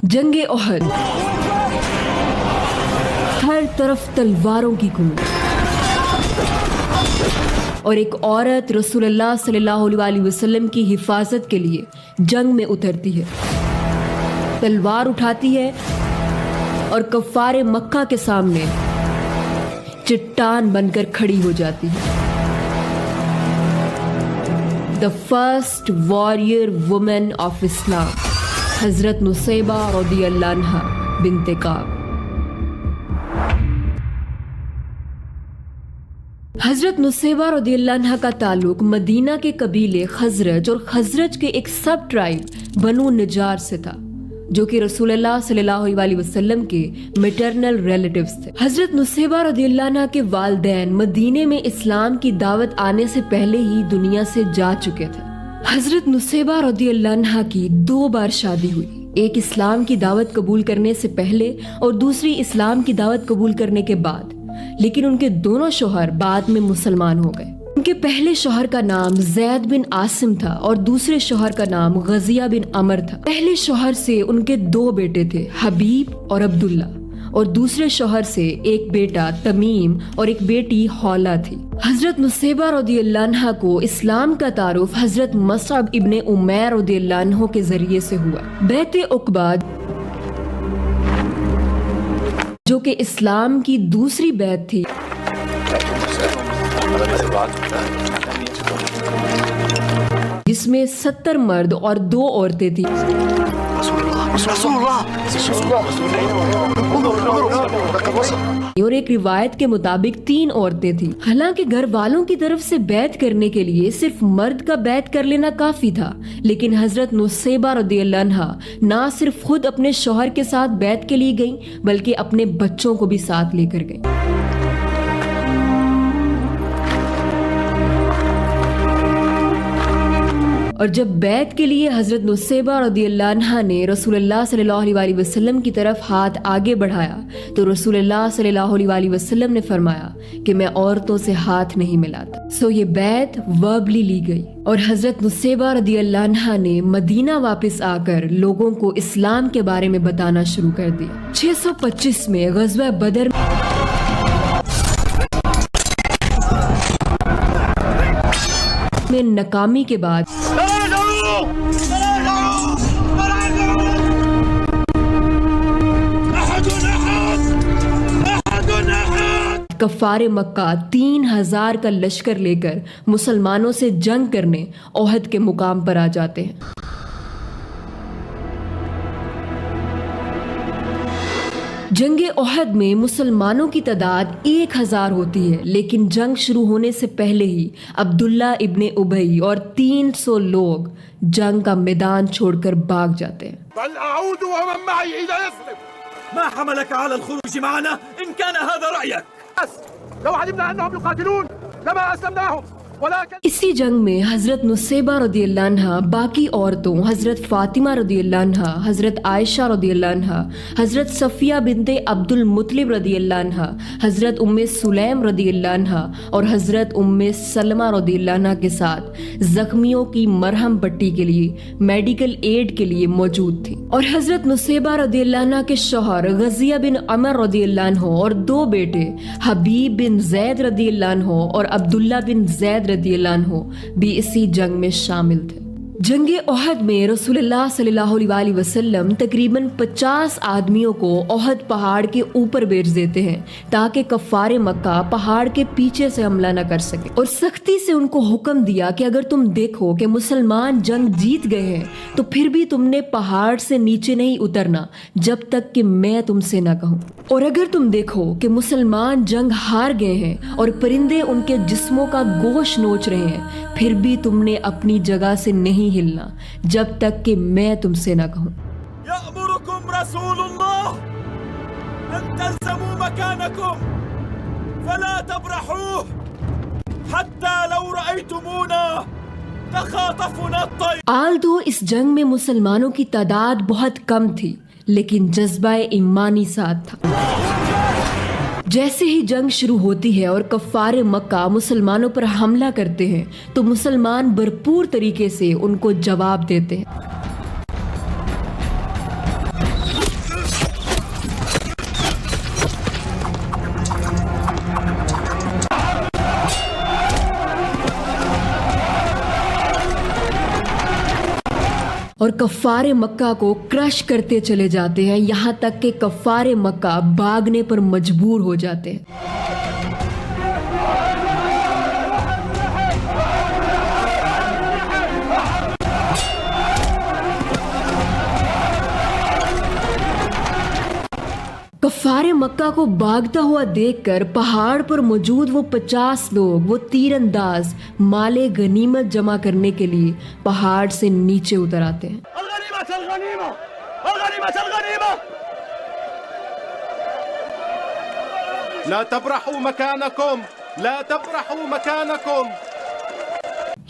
جنگ احد، ہر طرف تلواروں کی گونج، اور ایک عورت رسول اللہ صلی اللہ علیہ وسلم کی حفاظت کے لیے جنگ میں اترتی ہے، تلوار اٹھاتی ہے اور کفار مکہ کے سامنے چٹان بن کر کھڑی ہو جاتی ہے۔ The first warrior woman of Islam، حضرت نصیبہ رضی اللہ عنہا بنت کعب۔ حضرت نصیبہ رضی اللہ عنہا کا تعلق مدینہ کے قبیلے خزرج اور خزرج کے ایک سب ٹرائب بنو نجار سے تھا، جو کہ رسول اللہ صلی اللہ علیہ وسلم کے میٹرنل ریلیٹیوز تھے۔ حضرت نصیبہ رضی اللہ عنہ کے والدین مدینے میں اسلام کی دعوت آنے سے پہلے ہی دنیا سے جا چکے تھے۔ حضرت نصیبہ رضی اللہ عنہ کی 2 بار شادی ہوئی، ایک اسلام کی دعوت قبول کرنے سے پہلے اور دوسری اسلام کی دعوت قبول کرنے کے بعد، لیکن ان کے دونوں شوہر بعد میں مسلمان ہو گئے۔ ان کے پہلے شوہر کا نام زید بن عاصم تھا اور دوسرے شوہر کا نام غزیہ بن عمر تھا۔ پہلے شوہر سے ان کے 2 بیٹے تھے، حبیب اور عبداللہ، اور دوسرے شوہر سے ایک بیٹا تمیم اور ایک بیٹی حولہ تھی۔ حضرت نصیبہ رضی اللہ عنہ کو اسلام کا تعارف حضرت مصعب ابن عمیر رضی اللہ عنہ کے ذریعے سے ہوا۔ بیعت عقبہ، جو کہ اسلام کی دوسری بیعت تھی، جس میں 70 مرد اور 2 عورتیں تھیں، اور ایک روایت کے مطابق 3 عورتیں تھیں۔ حالانکہ گھر والوں کی طرف سے بیعت کرنے کے لیے صرف مرد کا بیعت کر لینا کافی تھا، لیکن حضرت نصیبہ رضی اللہ عنہا نہ صرف خود اپنے شوہر کے ساتھ بیعت کے لیے گئیں بلکہ اپنے بچوں کو بھی ساتھ لے کر گئیں۔ اور جب بیعت کے لیے حضرت نصیبہ رضی اللہ عنہا نے رسول اللہ صلی اللہ علیہ وسلم کی طرف ہاتھ آگے بڑھایا تو رسول اللہ صلی اللہ علیہ وسلم نے فرمایا کہ میں عورتوں سے ہاتھ نہیں ملاتا۔ سو یہ بیعت وربلی لی گئی اور حضرت نصیبہ رضی اللہ عنہا نے مدینہ واپس آ کر لوگوں کو اسلام کے بارے میں بتانا شروع کر دیا۔ 625 میں غزوہ بدر میں ناکامی کے بعد کفار مکہ 3000 کا لشکر لے کر مسلمانوں سے جنگ کرنے احد کے مقام پر آ جاتے ہیں۔ جنگ احد میں مسلمانوں کی تعداد 1000 ہوتی ہے، لیکن جنگ شروع ہونے سے پہلے ہی عبداللہ ابن ابی اور 300 لوگ جنگ کا میدان چھوڑ کر بھاگ جاتے ہیں۔ بل اعود ومن معي الى يثرب ما حملك على الخروج معنا ان كان هذا رايك لو علمنا انهم يقاتلون لما اسلمناهم ولكن اسی جنگ میں حضرت نصیبہ رضی اللہ عنہا باقی عورتوں حضرت فاطمہ رضی اللہ عنہا، حضرت عائشہ رضی اللہ عنہا، حضرت صفیہ بنت عبد المطلب رضی اللہ عنہا، حضرت ام سلیم رضی اللہ عنہا اور حضرت ام سلمہ رضی اللہ عنہا کے ساتھ زخمیوں کی مرہم پٹی کے لیے میڈیکل ایڈ کے لیے موجود تھی۔ اور حضرت نصیبہ رضی اللہ عنہا کے شوہر غزیہ بن عمر رضی اللہ عنہ اور 2 بیٹے حبیب بن زید رضی اللہ عنہ اور عبداللہ بن زید رضی اللہ عنہ بھی اسی جنگ میں شامل تھے۔ جنگ احد میں رسول اللہ صلی اللہ علیہ وسلم تقریباً 50 آدمیوں کو احد پہاڑ کے اوپر بھیج دیتے ہیں تاکہ کفار مکہ پہاڑ کے پیچھے سے حملہ نہ کر سکے، اور سختی سے ان کو حکم دیا کہ اگر تم دیکھو کہ مسلمان جنگ جیت گئے ہیں تو پھر بھی تم نے پہاڑ سے نیچے نہیں اترنا جب تک کہ میں تم سے نہ کہوں، اور اگر تم دیکھو کہ مسلمان جنگ ہار گئے ہیں اور پرندے ان کے جسموں کا گوشت نوچ رہے ہیں، پھر بھی تم نے اپنی جگہ سے نہیں ہلنا جب تک کہ میں تم سے نہ کہوں۔ يأمركم رسول الله أن تلزموا مكانكم فلا تبرحوه حتى لو رأيتمونا تخاطفنا الطير۔ آلدو اس جنگ میں مسلمانوں کی تعداد بہت کم تھی، لیکن جذبہ ایمانی ساتھ تھا۔ جیسے ہی جنگ شروع ہوتی ہے اور کفار مکہ مسلمانوں پر حملہ کرتے ہیں تو مسلمان بھرپور طریقے سے ان کو جواب دیتے ہیں۔ اور کفار مکہ کو کرش کرتے چلے جاتے ہیں، یہاں تک کہ کفار مکہ بھاگنے پر مجبور ہو جاتے ہیں۔ کفار مکہ کو بھاگتا ہوا دیکھ کر پہاڑ پر موجود وہ 50 لوگ، وہ تیر انداز مال غنیمت جمع کرنے کے لیے پہاڑ سے نیچے اتر آتے ہیں۔ الغنیمت الغنیمت الغنیمت الغنیمت لا تبرحوا مكانكم لا تبرحوا مكانكم۔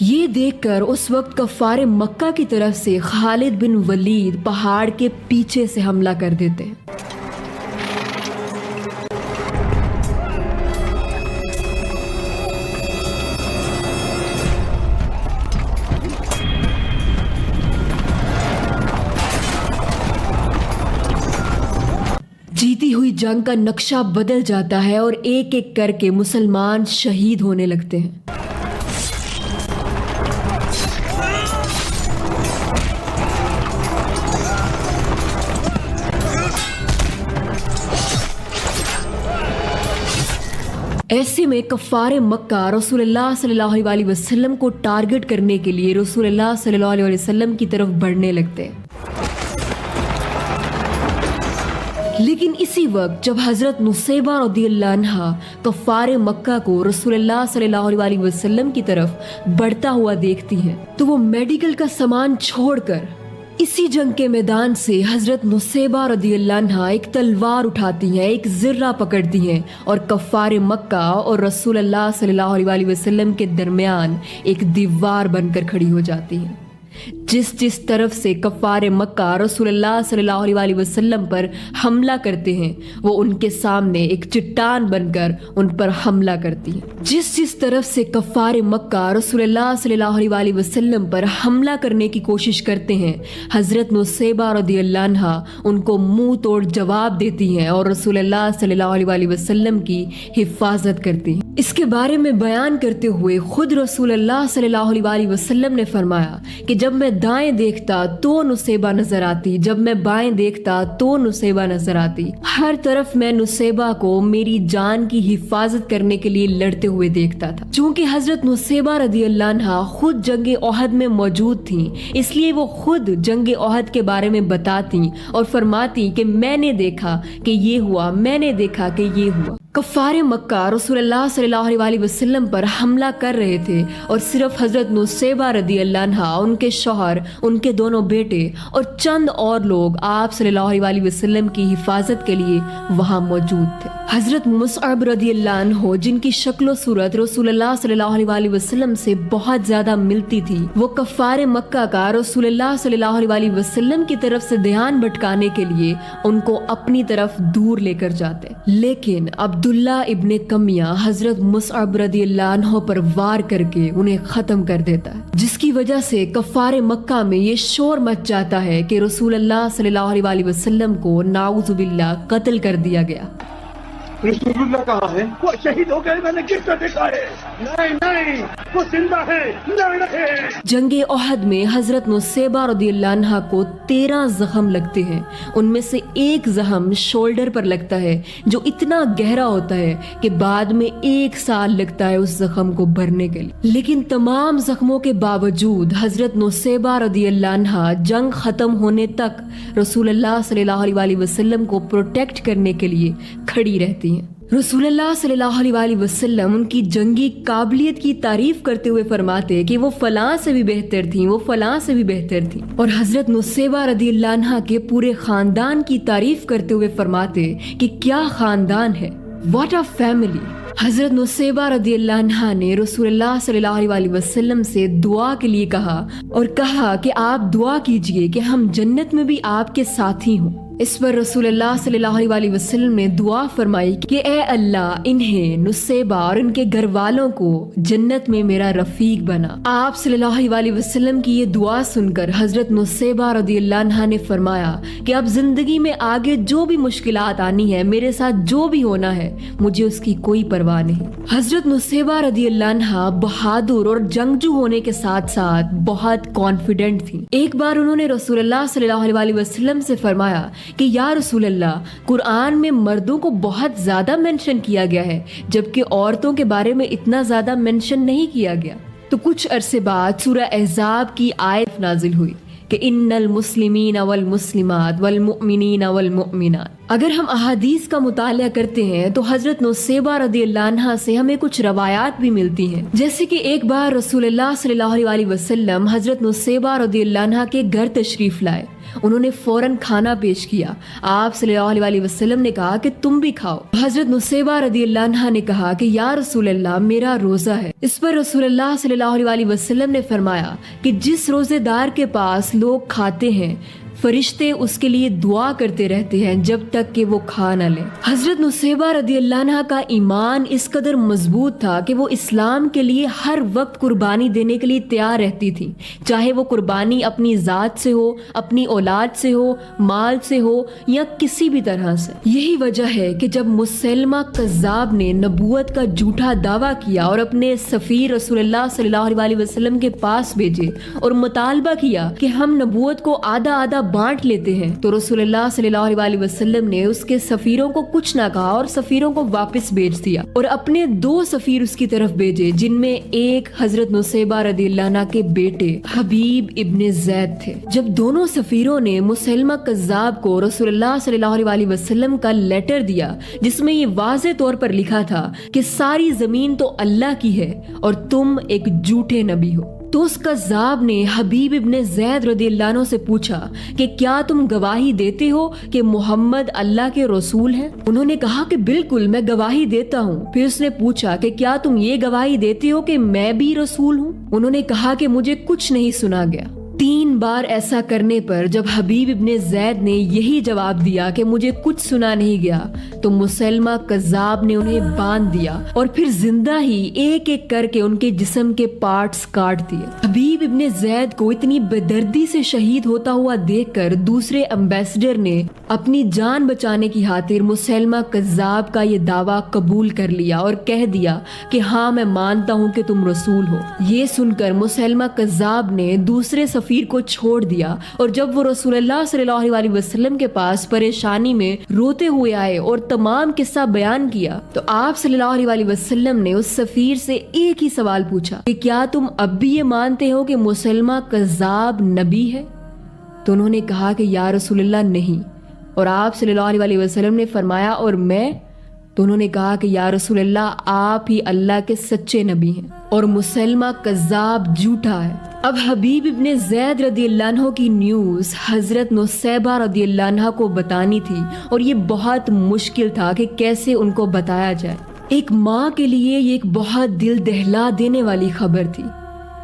یہ دیکھ کر اس وقت کفار مکہ کی طرف سے خالد بن ولید پہاڑ کے پیچھے سے حملہ کر دیتے ہیں۔ جیتی ہوئی جنگ کا نقشہ بدل جاتا ہے اور ایک ایک کر کے مسلمان شہید ہونے لگتے ہیں۔ ایسے میں کفار مکہ رسول اللہ صلی اللہ علیہ وسلم کو ٹارگٹ کرنے کے لیے رسول اللہ صلی اللہ علیہ وسلم کی طرف بڑھنے لگتے ہیں۔ لیکن اسی وقت جب حضرت نصیبہ رضی اللہ عنہ کفار مکہ کو رسول اللہ صلی اللہ علیہ وسلم کی طرف بڑھتا ہوا دیکھتی ہیں تو وہ میڈیکل کا سامان چھوڑ کر اسی جنگ کے میدان سے حضرت نصیبہ رضی اللہ عنہ ایک تلوار اٹھاتی ہیں، ایک زرہ پکڑتی ہیں اور کفار مکہ اور رسول اللہ صلی اللہ علیہ وسلم کے درمیان ایک دیوار بن کر کھڑی ہو جاتی ہیں۔ جس طرف سے کفار مکہ رسول اللہ صلی اللہ علیہ وسلم پر حملہ کرتے ہیں وہ ان کے سامنے ایک چٹان بن کر ان پر حملہ کرتی ہے۔ جس طرف سے کفار مکہ رسول اللہ صلی اللہ علیہ وسلم پر حملہ کرنے کی کوشش کرتے ہیں، حضرت نصیبہ رضی اللہ عنہ ان کو منہ توڑ جواب دیتی ہیں اور رسول اللہ صلی اللہ علیہ وسلم کی حفاظت کرتی ہیں۔ اس کے بارے میں بیان کرتے ہوئے خود رسول اللہ صلی اللہ علیہ وسلم نے فرمایا کہ جب میں دائیں دیکھتا تو نصیبہ نظر آتی، جب میں بائیں دیکھتا تو نصیبہ نظر آتی، ہر طرف میں نصیبہ کو میری جان کی حفاظت کرنے کے لیے لڑتے ہوئے دیکھتا تھا۔ چونکہ حضرت نصیبہ رضی اللہ عنہ خود جنگ احد میں موجود تھیں، اس لیے وہ خود جنگ احد کے بارے میں بتاتی اور فرماتی کہ میں نے دیکھا کہ یہ ہوا، میں نے دیکھا کہ یہ ہوا۔ کفار مکہ رسول اللہ صلی اللہ علیہ وسلم پر حملہ کر رہے تھے اور صرف حضرت نصیبہ رضی اللہ عنہ، ان کے شوہر، ان کے دونوں بیٹے اور چند اور لوگ آپ صلی اللہ علیہ وسلم کی حفاظت کے لیے وہاں موجود تھے۔ حضرت مصعب رضی اللہ عنہ جن کی شکل و صورت رسول اللہ صلی اللہ علیہ وسلم سے بہت زیادہ ملتی تھی، وہ کفار مکہ کا رسول اللہ صلی اللہ علیہ وسلم کی طرف سے دھیان بھٹکانے کے لیے ان کو اپنی طرف دور لے کر جاتے، لیکن عبداللہ ابن کمیہ حضرت مصعب رضی اللہ عنہ پر وار کر کے انہیں ختم کر دیتا ہے، جس کی وجہ سے کفار مکہ میں یہ شور مچ جاتا ہے کہ رسول اللہ صلی اللہ علیہ وسلم کو نعوذ باللہ قتل کر دیا گیا۔ رسول اللہ کہاں ہے؟ وہ شہید ہو گئے، میں نے کس طرح دیکھا ہے؟ نہیں وہ زندہ ہے، نہیں۔ جنگ احد میں حضرت نصیبہ رضی اللہ عنہ کو 13 زخم لگتے ہیں، ان میں سے ایک زخم شولڈر پر لگتا ہے جو اتنا گہرا ہوتا ہے کہ بعد میں 1 سال لگتا ہے اس زخم کو بھرنے کے لیے۔ لیکن تمام زخموں کے باوجود حضرت نصیبہ رضی اللہ عنہ جنگ ختم ہونے تک رسول اللہ صلی اللہ علیہ وسلم کو پروٹیکٹ کرنے کے لیے کھڑی رہتی ہیں۔ رسول اللہ صلی اللہ علیہ وسلم ان کی جنگی قابلیت کی تعریف کرتے ہوئے فرماتے کہ وہ فلاں سے بھی بہتر تھیں، وہ فلاں سے بھی بہتر تھیں، اور حضرت نصیبہ رضی اللہ عنہ کے پورے خاندان کی تعریف کرتے ہوئے فرماتے کہ کیا خاندان ہے، واٹ اے فیملی۔ حضرت نصیبہ رضی اللہ عنہ نے رسول اللہ صلی اللہ علیہ وسلم سے دعا کے لیے کہا اور کہا کہ آپ دعا کیجئے کہ ہم جنت میں بھی آپ کے ساتھی ہوں۔ اس پر رسول اللہ صلی اللہ علیہ وسلم نے دعا فرمائی کہ اے اللہ انہیں، نصیبہ اور ان کے گھر والوں کو جنت میں میرا رفیق بنا۔ آپ صلی اللہ علیہ وسلم کی یہ دعا سن کر حضرت نصیبہ رضی اللہ عنہا نے فرمایا کہ اب زندگی میں آگے جو بھی مشکلات آنی ہے، میرے ساتھ جو بھی ہونا ہے، مجھے اس کی کوئی پرواہ نہیں۔ حضرت نصیبہ رضی اللہ عنہا بہادر اور جنگجو ہونے کے ساتھ ساتھ بہت کانفیڈنٹ تھی۔ ایک بار انہوں نے رسول اللہ صلی اللہ علیہ وسلم سے فرمایا کہ یا رسول اللہ، قرآن میں مردوں کو بہت زیادہ مینشن کیا گیا ہے جبکہ عورتوں کے بارے میں اتنا زیادہ مینشن نہیں کیا گیا۔ تو کچھ عرصے بعد سورہ احزاب کی آیت نازل ہوئی کہ ان المسلمین والمسلمات والمؤمنین والمؤمنات۔ اگر ہم احادیث کا مطالعہ کرتے ہیں تو حضرت نصیبہ رضی اللہ عنہا سے ہمیں کچھ روایات بھی ملتی ہیں، جیسے کہ ایک بار رسول اللہ صلی اللہ علیہ وسلم حضرت نصیبہ رضی اللہ عنہا کے گھر تشریف لائے۔ انہوں نے فوراً کھانا پیش کیا۔ آپ صلی اللہ علیہ وسلم نے کہا کہ تم بھی کھاؤ۔ حضرت نصیبہ رضی اللہ عنہا نے کہا کہ یا رسول اللہ، میرا روزہ ہے۔ اس پر رسول اللہ صلی اللہ علیہ وسلم نے فرمایا کہ جس روزے دار کے پاس لوگ کھاتے ہیں، فرشتے اس کے لیے دعا کرتے رہتے ہیں جب تک کہ وہ کھا نہ لیں۔ حضرت نصیبہ رضی اللہ عنہا کا ایمان اس قدر مضبوط تھا کہ وہ اسلام کے لیے ہر وقت قربانی دینے کے لیے تیار رہتی تھی، چاہے وہ قربانی اپنی ذات سے ہو، اپنی اولاد سے ہو، مال سے ہو یا کسی بھی طرح سے۔ یہی وجہ ہے کہ جب مسیلمہ کذاب نے نبوت کا جھوٹا دعویٰ کیا اور اپنے سفیر رسول اللہ صلی اللہ علیہ وسلم کے پاس بھیجے اور مطالبہ کیا کہ ہم نبوت کو آدھا آدھا بانٹ لیتے ہیں، تو رسول اللہ صلی اللہ علیہ وسلم نے اس کے سفیروں کو کچھ نہ کہا اور سفیروں کو واپس بھیج دیا اور اپنے 2 سفیر اس کی طرف بھیجے، جن میں ایک حضرت نصیبہ رضی اللہ عنہ کے بیٹے حبیب ابن زید تھے۔ جب دونوں سفیروں نے مسیلمہ کذاب کو رسول اللہ صلی اللہ علیہ وسلم کا لیٹر دیا، جس میں یہ واضح طور پر لکھا تھا کہ ساری زمین تو اللہ کی ہے اور تم ایک جھوٹے نبی ہو، تو اس کذاب نے حبیب ابن زید رضی اللہ عنہ سے پوچھا کہ کیا تم گواہی دیتے ہو کہ محمد اللہ کے رسول ہیں؟ انہوں نے کہا کہ بالکل، میں گواہی دیتا ہوں۔ پھر اس نے پوچھا کہ کیا تم یہ گواہی دیتے ہو کہ میں بھی رسول ہوں؟ انہوں نے کہا کہ مجھے کچھ نہیں سنا گیا۔ 3 بار ایسا کرنے پر جب حبیب ابن زید نے یہی جواب دیا کہ مجھے کچھ سنا نہیں گیا، تو مسیلمہ کذاب نے انہیں باندھ دیا اور پھر زندہ ہی ایک ایک کر کے ان کے جسم کے پارٹس کاٹ دیے۔ حبیب ابن زید کو اتنی بےدردی سے شہید ہوتا ہوا دیکھ کر دوسرے امبیسڈر نے اپنی جان بچانے کی خاطر مسیلمہ کذاب کا یہ دعویٰ قبول کر لیا اور کہہ دیا کہ ہاں، میں مانتا ہوں کہ تم رسول ہو۔ یہ سن کر مسیلمہ کذاب نے دوسرے سفیر کو چھوڑ دیا، اور جب وہ رسول اللہ صلی اللہ علیہ وسلم کے پاس پریشانی میں روتے ہوئے آئے اور تمام قصہ بیان کیا، تو آپ صلی اللہ علیہ وسلم نے اس سفیر سے ایک ہی سوال پوچھا کہ کیا تم اب بھی یہ مانتے ہو کہ مسیلمہ کذاب نبی ہے؟ تو انہوں نے کہا کہ یا رسول اللہ نہیں۔ اور آپ صلی اللہ علیہ وسلم نے فرمایا اور میں؟ تو انہوں نے کہا کہ یا رسول اللہ، آپ ہی اللہ کے سچے نبی ہیں اور مسیلمہ کذاب جھوٹا ہے۔ اب حبیب ابن زید رضی اللہ عنہ کی نیوز حضرت نصیبہ رضی اللہ عنہ کو بتانی تھی، اور یہ بہت مشکل تھا کہ کیسے ان کو بتایا جائے۔ ایک ماں کے لیے یہ ایک بہت دل دہلا دینے والی خبر تھی،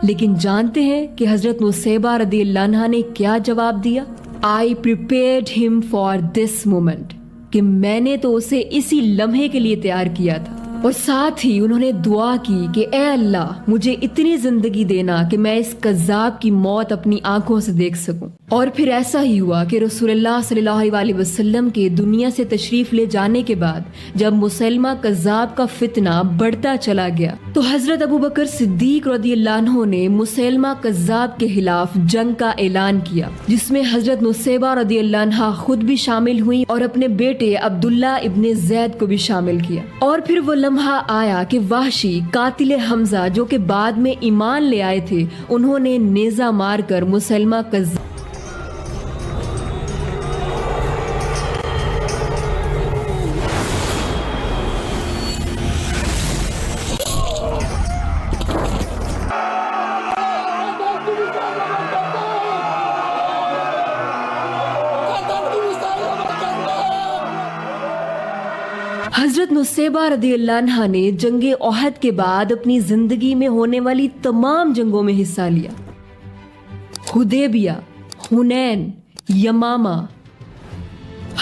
لیکن جانتے ہیں کہ حضرت نصیبہ رضی اللہ عنہ نے کیا جواب دیا؟ I prepared him for this moment، کہ میں نے تو اسے اسی لمحے کے لیے تیار کیا تھا۔ اور ساتھ ہی انہوں نے دعا کی کہ اے اللہ، مجھے اتنی زندگی دینا کہ میں اس کذاب کی موت اپنی آنکھوں سے دیکھ سکوں۔ اور پھر ایسا ہی ہوا کہ رسول اللہ صلی اللہ علیہ وسلم کے دنیا سے تشریف لے جانے کے بعد جب مسیلمہ کذاب کا فتنہ بڑھتا چلا گیا، تو حضرت ابوبکر صدیق رضی اللہ عنہ نے مسیلمہ کذاب کے خلاف جنگ کا اعلان کیا، جس میں حضرت نصیبہ رضی اللہ عنہا خود بھی شامل ہوئی اور اپنے بیٹے عبداللہ ابن زید کو بھی شامل کیا۔ اور پھر وہ لمحہ آیا کہ وحشی قاتل حمزہ، جو کہ بعد میں ایمان لے آئے تھے، انہوں نے نیزہ مار کر مسیلمہ کذاب حضرت نصیبہ رضی اللہ عنہا نے جنگ احد کے بعد اپنی زندگی میں ہونے والی تمام جنگوں میں حصہ لیا۔ حدیبیہ، حنین، یمامہ،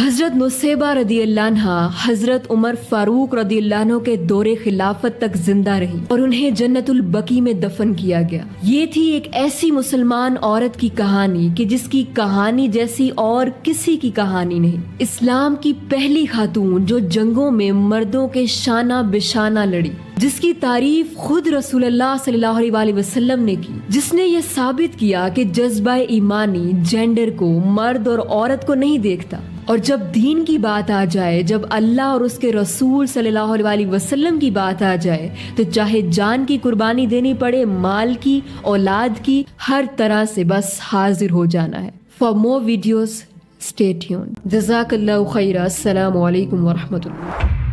حضرت نصیبہ رضی اللہ عنہ حضرت عمر فاروق رضی اللہ عنہ کے دور خلافت تک زندہ رہی اور انہیں جنت البقیع میں دفن کیا گیا۔ یہ تھی ایک ایسی مسلمان عورت کی کہانی کہ جس کی کہانی جیسی اور کسی کی کہانی نہیں۔ اسلام کی پہلی خاتون جو جنگوں میں مردوں کے شانہ بشانہ لڑی، جس کی تعریف خود رسول اللہ صلی اللہ علیہ وسلم نے کی، جس نے یہ ثابت کیا کہ جذبہ ایمانی جینڈر کو، مرد اور عورت کو نہیں دیکھتا، اور جب دین کی بات آ جائے، جب اللہ اور اس کے رسول صلی اللہ علیہ وسلم کی بات آ جائے تو چاہے جان کی قربانی دینی پڑے، مال کی، اولاد کی، ہر طرح سے بس حاضر ہو جانا ہے۔ For more videos stay tuned. جزاک اللہ خیرہ۔ السلام علیکم ورحمۃ اللہ۔